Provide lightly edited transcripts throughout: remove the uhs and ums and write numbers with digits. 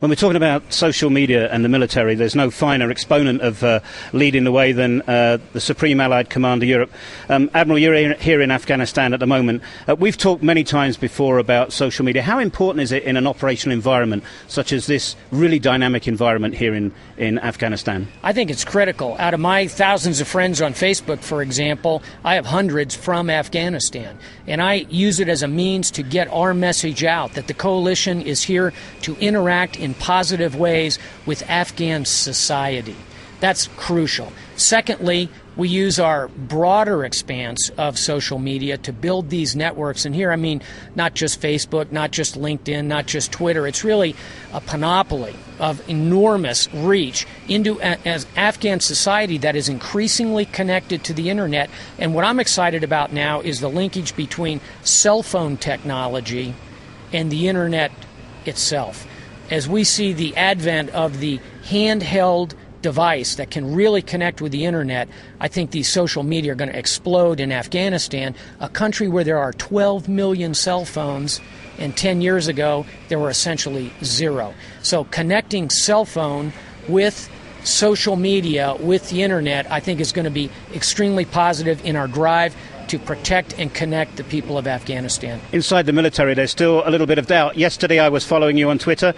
When we're talking about social media and the military, there's no finer exponent of leading the way than the Supreme Allied Commander Europe. Admiral, you're here in Afghanistan at the moment. We've talked many times before about social media. How important is it in an operational environment such as this really dynamic environment here in Afghanistan? I think it's critical. Out of my thousands of friends on Facebook, for example, I have hundreds from Afghanistan. And I use it as a means to get our message out that the coalition is here to interact in positive ways with Afghan society. That's crucial. Secondly, we use our broader expanse of social media to build these networks. And here, I mean, not just Facebook, not just LinkedIn, not just Twitter. It's really a panoply of enormous reach into as Afghan society that is increasingly connected to the internet. And what I'm excited about now is the linkage between cell phone technology and the internet itself. As we see the advent of the handheld device that can really connect with the internet, I think these social media are going to explode in Afghanistan, a country where there are 12 million cell phones, and 10 years ago there were essentially zero. So connecting cell phone with social media, with the internet, I think is going to be extremely positive in our drive to protect and connect the people of Afghanistan. Inside the military, there's still a little bit of doubt. Yesterday I was following you on Twitter.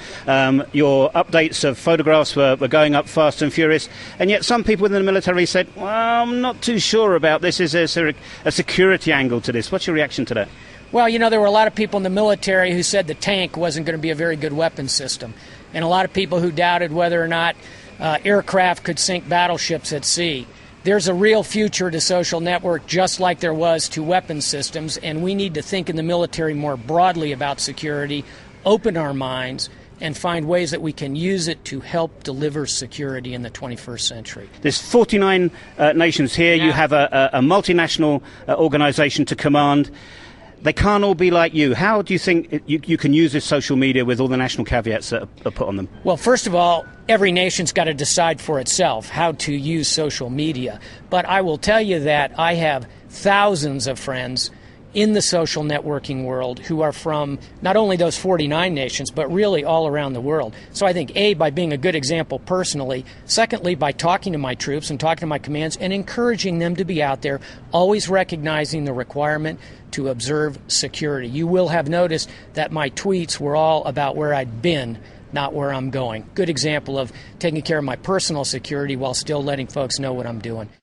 Your updates of photographs were going up fast and furious, and yet some people within the military said, well, I'm not too sure about this. Is there a security angle to this? What's your reaction to that? Well, you know, there were a lot of people in the military who said the tank wasn't going to be a very good weapon system, and a lot of people who doubted whether or not aircraft could sink battleships at sea. There's a real future to social network, just like there was to weapon systems, and we need to think in the military more broadly about security, open our minds, and find ways that we can use it to help deliver security in the 21st century. There's 49 nations here. You have a multinational organization to command. They can't all be like you. How do you think you can use this social media with all the national caveats that are put on them? Well, first of all, every nation's got to decide for itself how to use social media. But I will tell you that I have thousands of friends in the social networking world who are from not only those 49 nations, but really all around the world. So I think, A, by being a good example personally, secondly, by talking to my troops and talking to my commands and encouraging them to be out there, always recognizing the requirement to observe security. You will have noticed that my tweets were all about where I'd been, not where I'm going. Good example of taking care of my personal security while still letting folks know what I'm doing.